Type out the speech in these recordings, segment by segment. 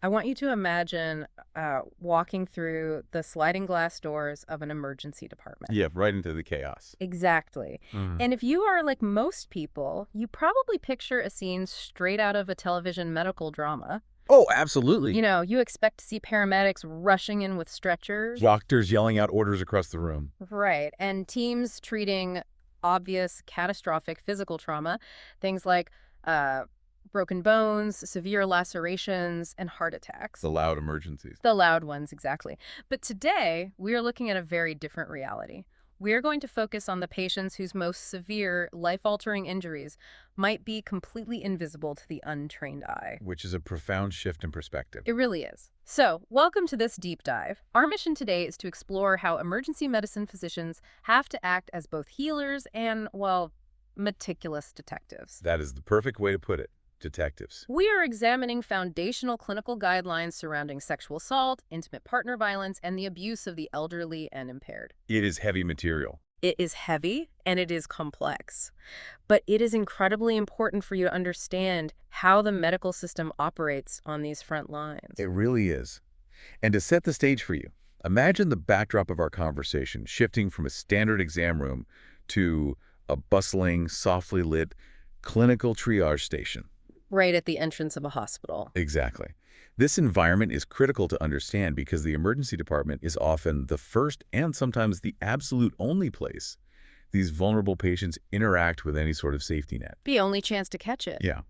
I want you to imagine walking through the sliding glass doors of an emergency department. Yeah, right into the chaos. Exactly. Mm. And if you are like most people, you probably picture a scene straight out of a television medical drama. Oh, absolutely. You know, you expect to see paramedics rushing in with stretchers. Doctors yelling out orders across the room. Right. And teams treating obvious catastrophic physical trauma, things like uh, broken bones, severe lacerations, and heart attacks. The loud emergencies. The loud ones, exactly. But today, we are looking at a very different reality. We are going to focus on the patients whose most severe, life-altering injuries might be completely invisible to the untrained eye. Which is a profound shift in perspective. It really is. So, welcome to this deep dive. Our mission today is to explore how emergency medicine physicians have to act as both healers and, well, meticulous detectives. That is the perfect way to put it. Detectives. We are examining foundational clinical guidelines surrounding sexual assault, intimate partner violence, and the abuse of the elderly and impaired. It is heavy material. It is heavy and it is complex, but it is incredibly important for you to understand how the medical system operates on these front lines. It really is. And to set the stage for you, imagine the backdrop of our conversation shifting from a standard exam room to a bustling, softly lit clinical triage station. Right at the entrance of a hospital. Exactly. This environment is critical to understand because the emergency department is often the first and sometimes the absolute only place these vulnerable patients interact with any sort of safety net. The only chance to catch it. Yeah.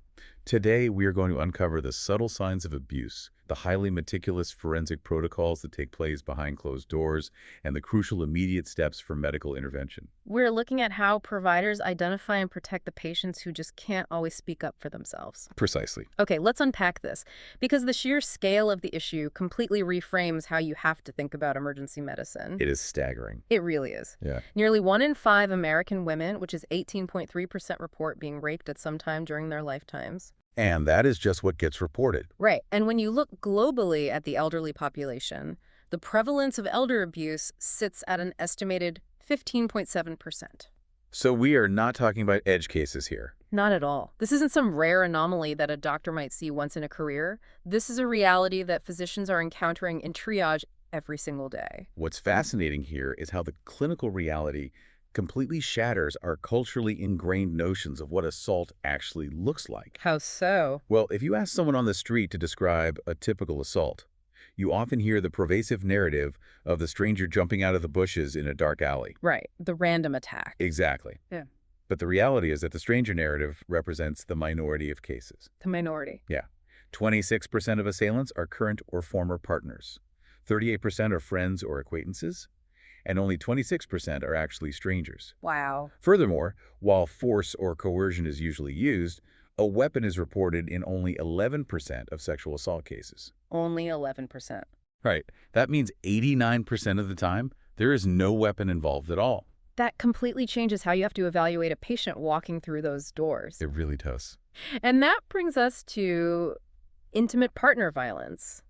Today, we are going to uncover the subtle signs of abuse, the highly meticulous forensic protocols that take place behind closed doors, and the crucial immediate steps for medical intervention. We're looking at how providers identify and protect the patients who just can't always speak up for themselves. Precisely. Okay, let's unpack this, because the sheer scale of the issue completely reframes how you have to think about emergency medicine. It is staggering. It really is. Yeah. Nearly 1 in 5 American women, which is 18.3%, report being raped at some time during their lifetimes. And that is just what gets reported. Right. And when you look globally at the elderly population, the prevalence of elder abuse sits at an estimated 15.7%. So we are not talking about edge cases here. Not at all. This isn't some rare anomaly that a doctor might see once in a career. This is a reality that physicians are encountering in triage every single day. What's fascinating here is how the clinical reality completely shatters our culturally ingrained notions of what assault actually looks like. How so? Well, if you ask someone on the street to describe a typical assault, you often hear the pervasive narrative of the stranger jumping out of the bushes in a dark alley. Right. The random attack. Exactly. Yeah. But the reality is that the stranger narrative represents the minority of cases. The minority. Yeah. 26% of assailants are current or former partners. 38% are friends or acquaintances. And only 26% are actually strangers. Wow. Furthermore, while force or coercion is usually used, a weapon is reported in only 11% of sexual assault cases. Only 11%. Right. That means 89% of the time, there is no weapon involved at all. That completely changes how you have to evaluate a patient walking through those doors. It really does. And that brings us to intimate partner violence.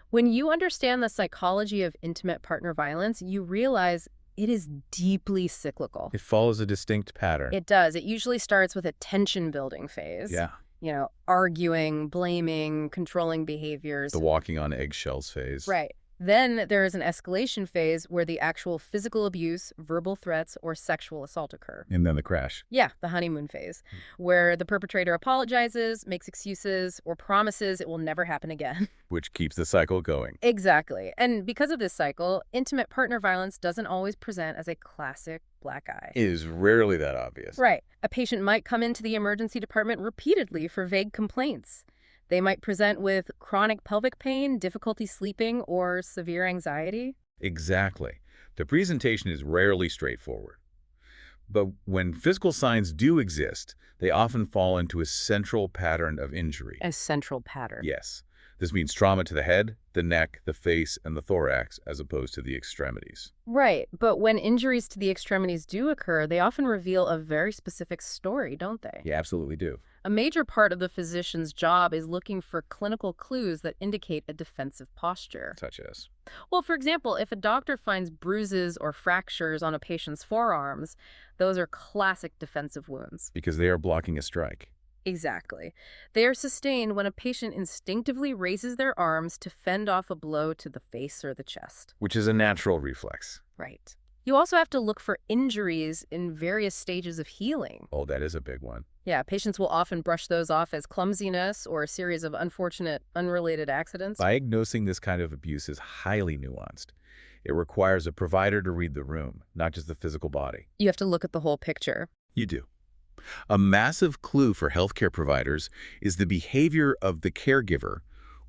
When you understand the psychology of intimate partner violence, you realize it is deeply cyclical. It follows a distinct pattern. It does. It usually starts with a tension-building phase. Yeah. You know, arguing, blaming, controlling behaviors. The walking on eggshells phase. Right. Then there is an escalation phase where the actual physical abuse, verbal threats, or sexual assault occur. And then the crash. Yeah, the honeymoon phase, where the perpetrator apologizes, makes excuses, or promises it will never happen again. Which keeps the cycle going. Exactly. And because of this cycle, intimate partner violence doesn't always present as a classic black eye. It is rarely that obvious. Right. A patient might come into the emergency department repeatedly for vague complaints. They might present with chronic pelvic pain, difficulty sleeping, or severe anxiety. Exactly. The presentation is rarely straightforward. But when physical signs do exist, they often fall into a central pattern of injury. A central pattern. Yes. This means trauma to the head, the neck, the face, and the thorax, as opposed to the extremities. Right. But when injuries to the extremities do occur, they often reveal a very specific story, don't they? You absolutely do. A major part of the physician's job is looking for clinical clues that indicate a defensive posture. Such as? Well, for example, if a doctor finds bruises or fractures on a patient's forearms, those are classic defensive wounds. Because they are blocking a strike. Exactly. They are sustained when a patient instinctively raises their arms to fend off a blow to the face or the chest. which is a natural reflex. Right. You also have to look for injuries in various stages of healing. Oh, that is a big one. Yeah, patients will often brush those off as clumsiness or a series of unfortunate, unrelated accidents. Diagnosing this kind of abuse is highly nuanced. It requires a provider to read the room, not just the physical body. You have to look at the whole picture. You do. A massive clue for healthcare providers is the behavior of the caregiver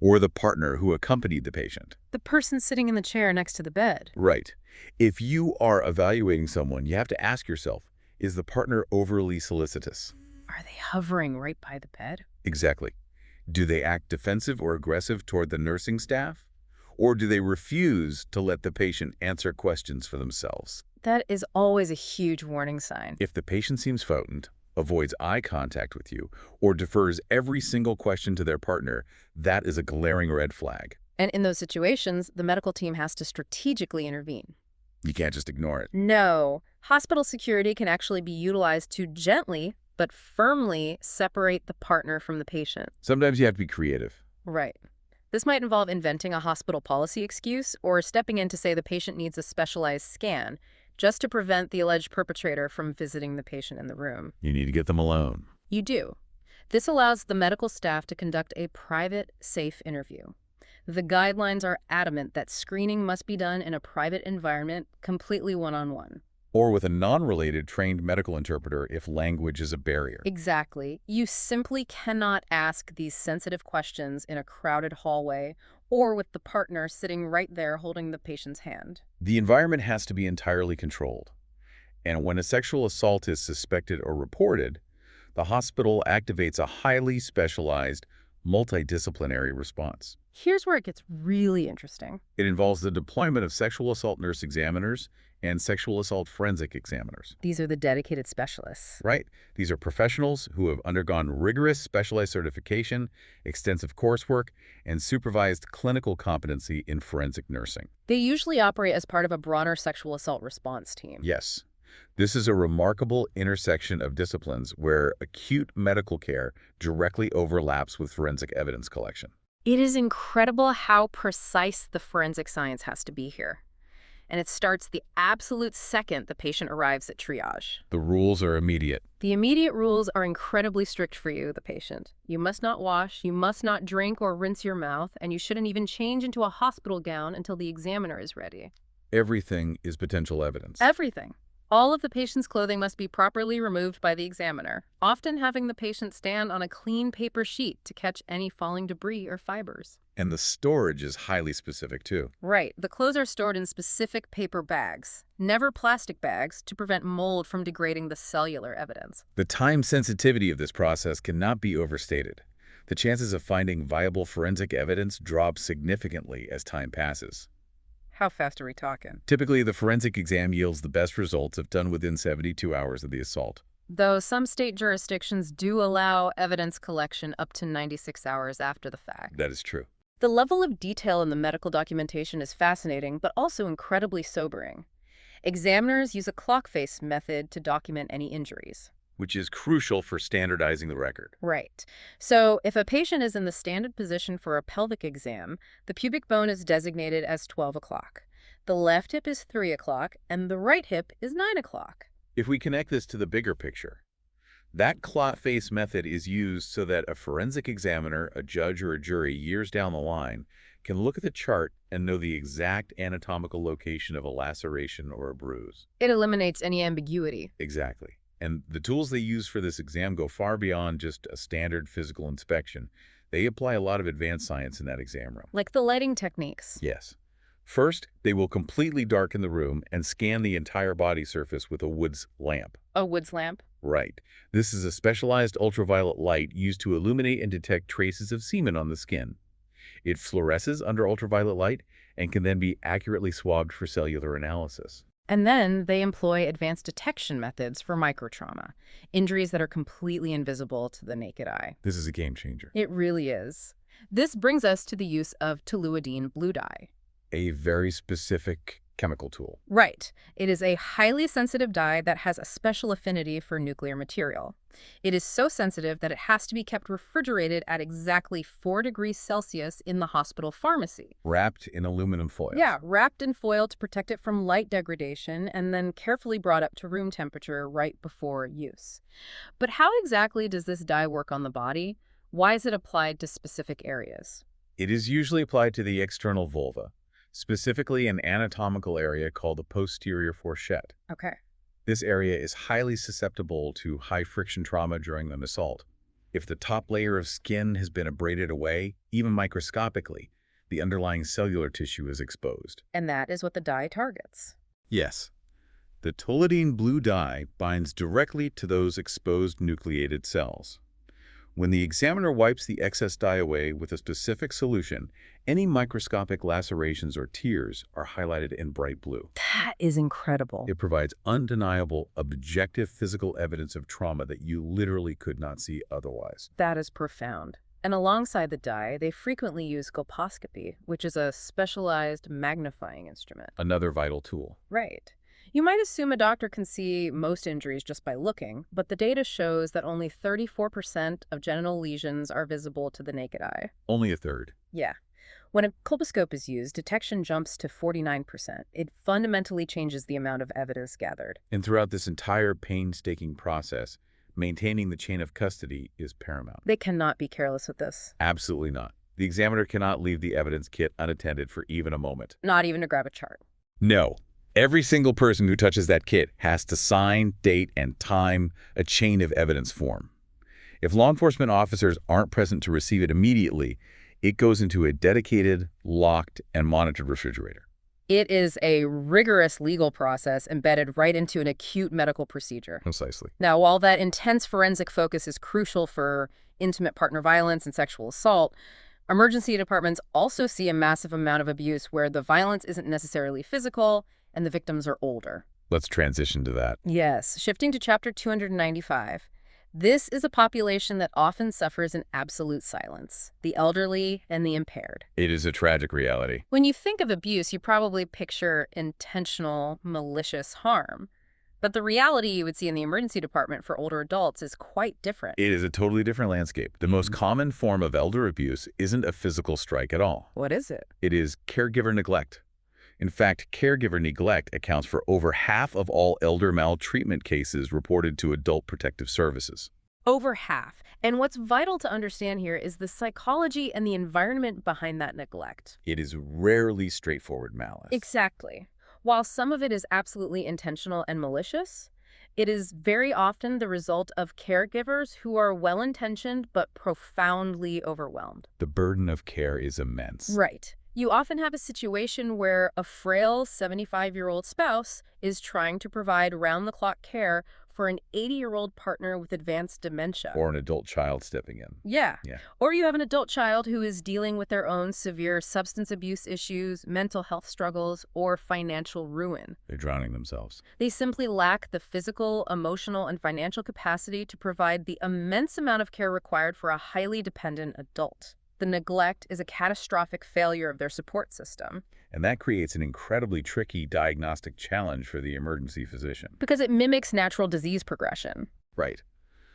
or the partner who accompanied the patient. The person sitting in the chair next to the bed. Right. If you are evaluating someone, you have to ask yourself, is the partner overly solicitous? Are they hovering right by the bed? Exactly. Do they act defensive or aggressive toward the nursing staff? Or do they refuse to let the patient answer questions for themselves? That is always a huge warning sign. If the patient seems frightened, avoids eye contact with you, or defers every single question to their partner, that is a glaring red flag. And in those situations, the medical team has to strategically intervene. You can't just ignore it. No, hospital security can actually be utilized to gently but firmly separate the partner from the patient. Sometimes you have to be creative. Right. This might involve inventing a hospital policy excuse or stepping in to say the patient needs a specialized scan, just to prevent the alleged perpetrator from visiting the patient in the room. You need to get them alone. You do. This allows the medical staff to conduct a private, safe interview. The guidelines are adamant that screening must be done in a private environment, completely one-on-one. Or with a non-related trained medical interpreter if language is a barrier. Exactly. You simply cannot ask these sensitive questions in a crowded hallway or with the partner sitting right there holding the patient's hand. The environment has to be entirely controlled. And when a sexual assault is suspected or reported, the hospital activates a highly specialized, multidisciplinary response. Here's where it gets really interesting. It involves the deployment of sexual assault nurse examiners and sexual assault forensic examiners. These are the dedicated specialists. Right? These are professionals who have undergone rigorous specialized certification, extensive coursework, and supervised clinical competency in forensic nursing. They usually operate as part of a broader sexual assault response team. Yes. This is a remarkable intersection of disciplines where acute medical care directly overlaps with forensic evidence collection. It is incredible how precise the forensic science has to be here. And it starts the absolute second the patient arrives at triage. The rules are immediate. The immediate rules are incredibly strict for you, the patient. You must not wash, you must not drink or rinse your mouth, and you shouldn't even change into a hospital gown until the examiner is ready. Everything is potential evidence. Everything. All of the patient's clothing must be properly removed by the examiner, often having the patient stand on a clean paper sheet to catch any falling debris or fibers. And the storage is highly specific, too. Right. The clothes are stored in specific paper bags, never plastic bags, to prevent mold from degrading the cellular evidence. The time sensitivity of this process cannot be overstated. The chances of finding viable forensic evidence drop significantly as time passes. How fast are we talking? Typically, the forensic exam yields the best results if done within 72 hours of the assault. Though some state jurisdictions do allow evidence collection up to 96 hours after the fact. That is true. The level of detail in the medical documentation is fascinating, but also incredibly sobering. Examiners use a clock face method to document any injuries. Which is crucial for standardizing the record. Right. So if a patient is in the standard position for a pelvic exam, the pubic bone is designated as 12 o'clock. The left hip is 3 o'clock, and the right hip is 9 o'clock. If we connect this to the bigger picture, that clock face method is used so that a forensic examiner, a judge, or a jury years down the line can look at the chart and know the exact anatomical location of a laceration or a bruise. It eliminates any ambiguity. Exactly. And the tools they use for this exam go far beyond just a standard physical inspection. They apply a lot of advanced science in that exam room. Like the lighting techniques. Yes. First, they will completely darken the room and scan the entire body surface with a Woods lamp. A Woods lamp? Right. This is a specialized ultraviolet light used to illuminate and detect traces of semen on the skin. It fluoresces under ultraviolet light and can then be accurately swabbed for cellular analysis. And then they employ advanced detection methods for microtrauma, injuries that are completely invisible to the naked eye. This is a game changer. It really is. This brings us to the use of toluidine blue dye. A very specific chemical tool. Right. It is a highly sensitive dye that has a special affinity for nuclear material. It is so sensitive that it has to be kept refrigerated at exactly 4 degrees Celsius in the hospital pharmacy. Wrapped in aluminum Yeah, foils. wrapped in foil to protect it from light degradation and then carefully brought up to room temperature right before use. But how exactly does this dye work on the body? Why is it applied to specific areas? It is usually applied to the external vulva, specifically an anatomical area called the posterior fourchette. Okay. This area is highly susceptible to high-friction trauma during an assault. If the top layer of skin has been abraded away, even microscopically, the underlying cellular tissue is exposed. And that is what the dye targets. Yes, the toluidine blue dye binds directly to those exposed nucleated cells. When the examiner wipes the excess dye away with a specific solution, any microscopic lacerations or tears are highlighted in bright blue. That is incredible. It provides undeniable, objective physical evidence of trauma that you literally could not see otherwise. That is profound. And alongside the dye, they frequently use colposcopy, which is a specialized magnifying instrument. Another vital tool. Right. You might assume a doctor can see most injuries just by looking, but the data shows that only 34% of genital lesions are visible to the naked eye. Only a third. Yeah. When a colposcope is used, detection jumps to 49%. It fundamentally changes the amount of evidence gathered. And throughout this entire painstaking process, maintaining the chain of custody is paramount. They cannot be careless with this. Absolutely not. The examiner cannot leave the evidence kit unattended for even a moment. Not even to grab a chart. No. Every single person who touches that kit has to sign, date, and time a chain of evidence form. If law enforcement officers aren't present to receive it immediately, it goes into a dedicated, locked, and monitored refrigerator. It is a rigorous legal process embedded right into an acute medical procedure. Precisely. Now, while that intense forensic focus is crucial for intimate partner violence and sexual assault, emergency departments also see a massive amount of abuse where the violence isn't necessarily physical and the victims are older. Let's transition to that. Yes, shifting to Chapter 295. This is a population that often suffers in absolute silence, the elderly and the impaired. It is a tragic reality. When you think of abuse, you probably picture intentional, malicious harm. But the reality you would see in the emergency department for older adults is quite different. It is a totally different landscape. The most common form of elder abuse isn't a physical strike at all. What is it? It is caregiver neglect. In fact, caregiver neglect accounts for over half of all elder maltreatment cases reported to Adult Protective Services. Over half. And what's vital to understand here is the psychology and the environment behind that neglect. It is rarely straightforward malice. Exactly. While some of it is absolutely intentional and malicious, it is very often the result of caregivers who are well-intentioned but profoundly overwhelmed. The burden of care is immense. Right. You often have a situation where a frail 75-year-old spouse is trying to provide round-the-clock care for an 80-year-old partner with advanced dementia. Or an adult child stepping in. Yeah. Yeah. Or you have an adult child who is dealing with their own severe substance abuse issues, mental health struggles, or financial ruin. They're drowning themselves. They simply lack the physical, emotional, and financial capacity to provide the immense amount of care required for a highly dependent adult. The neglect is a catastrophic failure of their support system. And that creates an incredibly tricky diagnostic challenge for the emergency physician. Because it mimics natural disease progression. Right.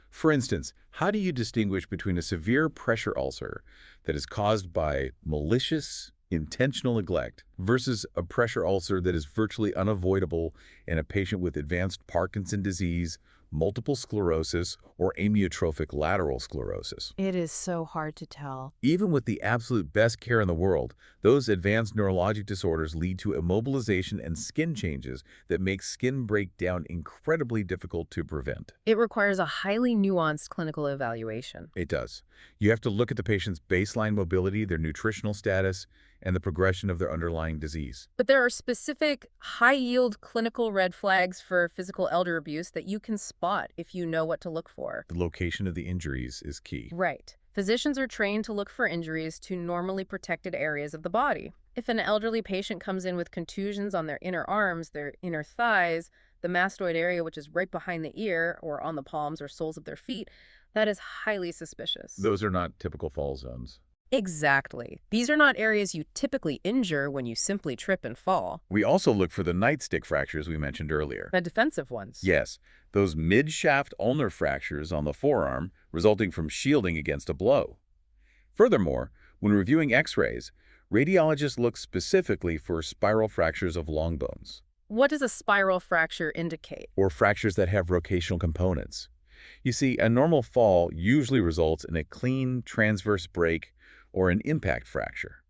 For instance, how do you distinguish between a severe pressure ulcer that is caused by malicious, intentional neglect versus a pressure ulcer that is virtually unavoidable in a patient with advanced Parkinson's disease, multiple sclerosis, or amyotrophic lateral sclerosis? It is so hard to tell. Even with the absolute best care in the world, those advanced neurologic disorders lead to immobilization and skin changes that make skin breakdown incredibly difficult to prevent. It requires a highly nuanced clinical evaluation. It does. You have to look at the patient's baseline mobility, their nutritional status, and the progression of their underlying disease. But there are specific high-yield clinical red flags for physical elder abuse that you can spot if you know what to look for. The location of the injuries is key. Right. Physicians are trained to look for injuries to normally protected areas of the body. If an elderly patient comes in with contusions on their inner arms, their inner thighs, the mastoid area, which is right behind the ear, or on the palms or soles of their feet, that is highly suspicious. Those are not typical fall zones. Exactly. These are not areas you typically injure when you simply trip and fall. We also look for the nightstick fractures we mentioned earlier. The defensive ones. Yes, those mid-shaft ulnar fractures on the forearm resulting from shielding against a blow. Furthermore, when reviewing x-rays, radiologists look specifically for spiral fractures of long bones, What does a spiral fracture indicate? or fractures that have rotational components. You see, a normal fall usually results in a clean transverse break or an impact fracture.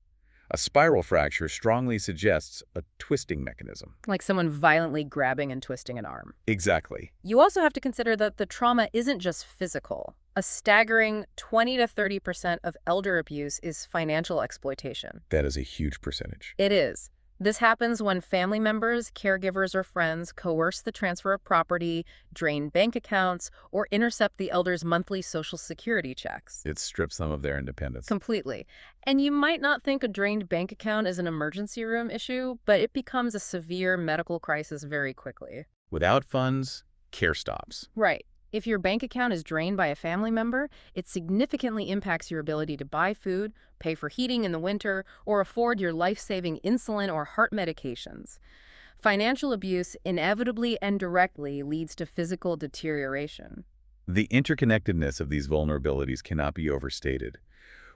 A spiral fracture strongly suggests a twisting mechanism. Like someone violently grabbing and twisting an arm. Exactly. You also have to consider that the trauma isn't just physical. A staggering 20 to 30% of elder abuse is financial exploitation. That is a huge percentage. It is. This happens when family members, caregivers, or friends coerce the transfer of property, drain bank accounts, or intercept the elder's monthly Social Security checks. It strips them of their independence. Completely. And you might not think a drained bank account is an emergency room issue, but it becomes a severe medical crisis very quickly. Without funds, care stops. Right. If your bank account is drained by a family member, it significantly impacts your ability to buy food, pay for heating in the winter, or afford your life-saving insulin or heart medications. Financial abuse inevitably and directly leads to physical deterioration. The interconnectedness of these vulnerabilities cannot be overstated,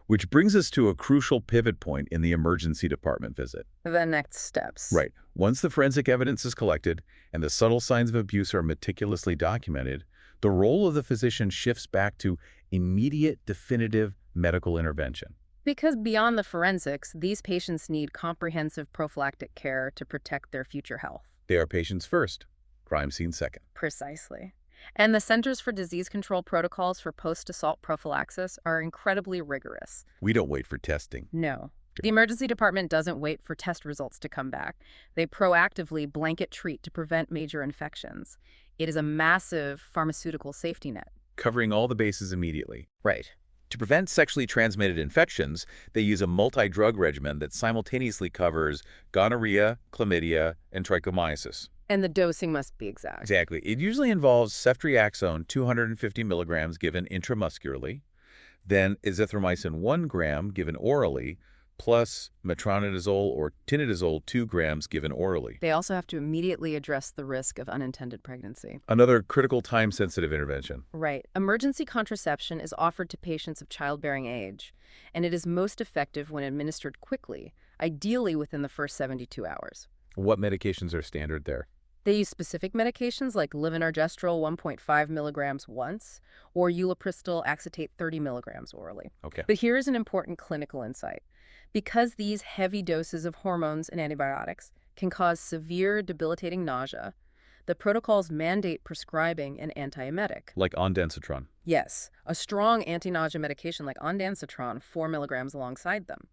which brings us to a crucial pivot point in the emergency department visit. The next steps. Right. Once the forensic evidence is collected and the subtle signs of abuse are meticulously documented, the role of the physician shifts back to immediate, definitive medical intervention. Because beyond the forensics, these patients need comprehensive prophylactic care to protect their future health. They are patients first, crime scene second. Precisely. And the Centers for Disease Control protocols for post-assault prophylaxis are incredibly rigorous. We don't wait for testing. No. The emergency department doesn't wait for test results to come back. They proactively blanket treat to prevent major infections. It is a massive pharmaceutical safety net. Covering all the bases immediately. Right. To prevent sexually transmitted infections, they use a multi-drug regimen that simultaneously covers gonorrhea, chlamydia, and trichomoniasis. And the dosing must be exact. Exactly. It usually involves ceftriaxone 250 milligrams given intramuscularly, then azithromycin 1 gram given orally, plus metronidazole or tinidazole 2 grams given orally. They also have to immediately address the risk of unintended pregnancy. Another critical time-sensitive intervention. Right. Emergency contraception is offered to patients of childbearing age, and it is most effective when administered quickly, ideally within the first 72 hours. What medications are standard there? They use specific medications like levonorgestrel 1.5 milligrams once, or ulipristal acetate 30 milligrams orally. Okay. But here is an important clinical insight. Because these heavy doses of hormones and antibiotics can cause severe debilitating nausea, the protocols mandate prescribing an antiemetic. Like ondansetron. Yes, a strong anti-nausea medication like ondansetron 4 milligrams alongside them.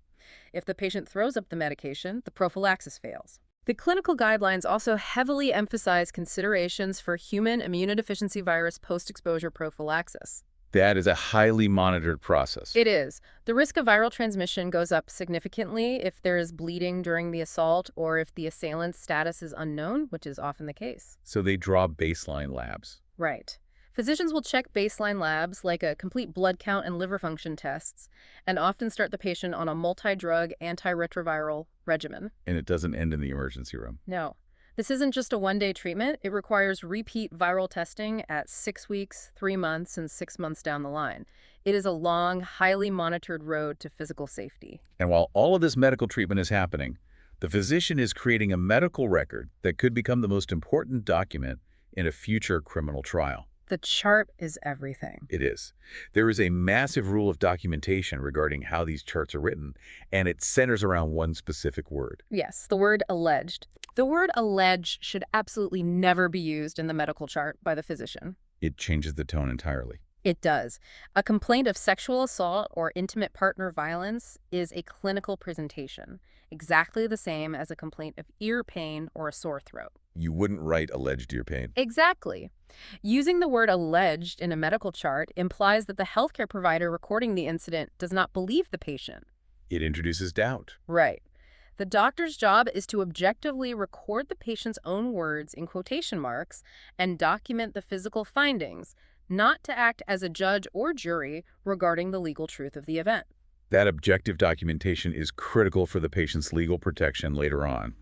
If the patient throws up the medication, the prophylaxis fails. The clinical guidelines also heavily emphasize considerations for human immunodeficiency virus post-exposure prophylaxis. That is a highly monitored process. It is. The risk of viral transmission goes up significantly if there is bleeding during the assault or if the assailant's status is unknown, which is often the case. So they draw baseline labs. Right. Physicians will check baseline labs like a complete blood count and liver function tests and often start the patient on a multi-drug antiretroviral regimen. And it doesn't end in the emergency room. No. This isn't just a one-day treatment. It requires repeat viral testing at 6 weeks, 3 months, and 6 months down the line. It is a long, highly monitored road to physical safety. And while all of this medical treatment is happening, the physician is creating a medical record that could become the most important document in a future criminal trial. The chart is everything. It is. There is a massive rule of documentation regarding how these charts are written, and it centers around one specific word. Yes, the word alleged. The word alleged should absolutely never be used in the medical chart by the physician. It changes the tone entirely. It does. A complaint of sexual assault or intimate partner violence is a clinical presentation, exactly the same as a complaint of ear pain or a sore throat. You wouldn't write alleged ear pain. Exactly. Using the word alleged in a medical chart implies that the healthcare provider recording the incident does not believe the patient. It introduces doubt. Right. The doctor's job is to objectively record the patient's own words in quotation marks and document the physical findings, not to act as a judge or jury regarding the legal truth of the event. That objective documentation is critical for the patient's legal protection later on.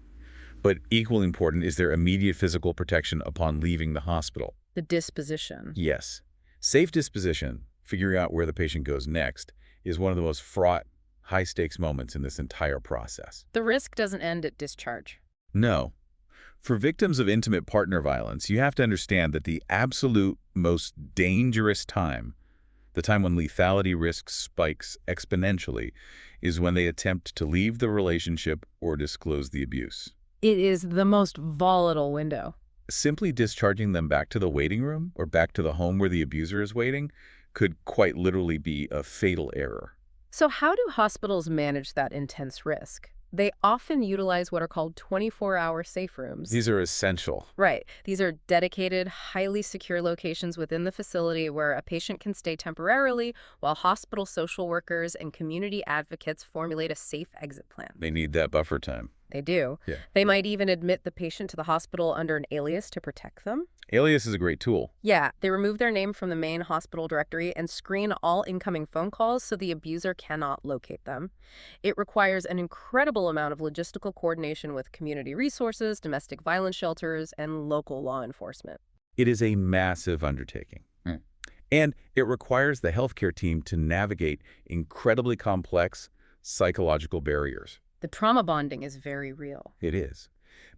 But equally important is their immediate physical protection upon leaving the hospital. The disposition. Yes. Safe disposition, figuring out where the patient goes next, is one of the most fraught, high-stakes moments in this entire process. The risk doesn't end at discharge. No. For victims of intimate partner violence, you have to understand that the absolute most dangerous time, the time when lethality risk spikes exponentially, is when they attempt to leave the relationship or disclose the abuse. It is the most volatile window. Simply discharging them back to the waiting room or back to the home where the abuser is waiting could quite literally be a fatal error. So how do hospitals manage that intense risk? They often utilize what are called 24-hour safe rooms. These are essential. Right. These are dedicated, highly secure locations within the facility where a patient can stay temporarily while hospital social workers and community advocates formulate a safe exit plan. They need that buffer time. They do. Yeah. They might even admit the patient to the hospital under an alias to protect them. Alias is a great tool. Yeah, they remove their name from the main hospital directory and screen all incoming phone calls so the abuser cannot locate them. It requires an incredible amount of logistical coordination with community resources, domestic violence shelters, and local law enforcement. It is a massive undertaking. And it requires the healthcare team to navigate incredibly complex psychological barriers. The trauma bonding is very real. It is.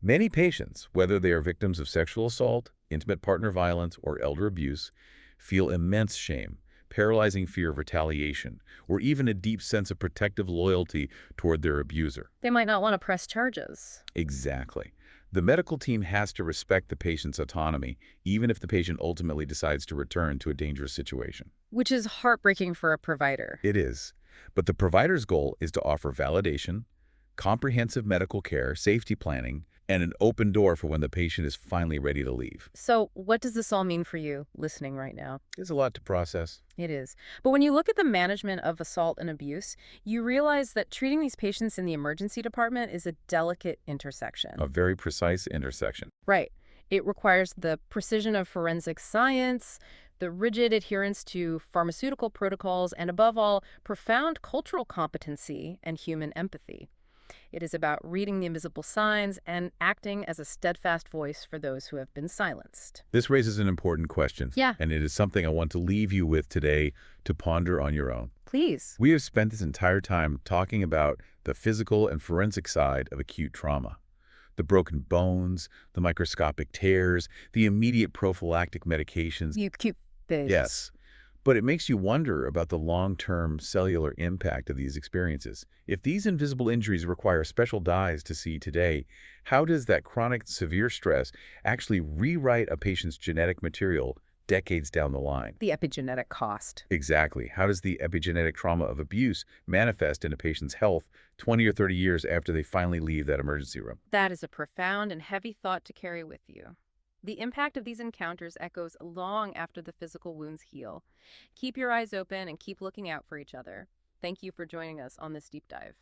Many patients, whether they are victims of sexual assault, intimate partner violence, or elder abuse, feel immense shame, paralyzing fear of retaliation, or even a deep sense of protective loyalty toward their abuser. They might not want to press charges. Exactly. The medical team has to respect the patient's autonomy, even if the patient ultimately decides to return to a dangerous situation. Which is heartbreaking for a provider. It is. But the provider's goal is to offer validation, comprehensive medical care, safety planning, and an open door for when the patient is finally ready to leave. So what does this all mean for you listening right now? There's a lot to process. It is. But when you look at the management of assault and abuse, you realize that treating these patients in the emergency department is a delicate intersection. A very precise intersection. Right. It requires the precision of forensic science, the rigid adherence to pharmaceutical protocols, and above all, profound cultural competency and human empathy. It is about reading the invisible signs and acting as a steadfast voice for those who have been silenced. This raises an important question. Yeah. And it is something I want to leave you with today to ponder on your own. Please. We have spent this entire time talking about the physical and forensic side of acute trauma. The broken bones, the microscopic tears, the immediate prophylactic medications. You cute fish. Yes. But it makes you wonder about the long-term cellular impact of these experiences. If these invisible injuries require special dyes to see today, how does that chronic severe stress actually rewrite a patient's genetic material decades down the line? The epigenetic cost. Exactly. How does the epigenetic trauma of abuse manifest in a patient's health 20 or 30 years after they finally leave that emergency room? That is a profound and heavy thought to carry with you. The impact of these encounters echoes long after the physical wounds heal. Keep your eyes open and keep looking out for each other. Thank you for joining us on this deep dive.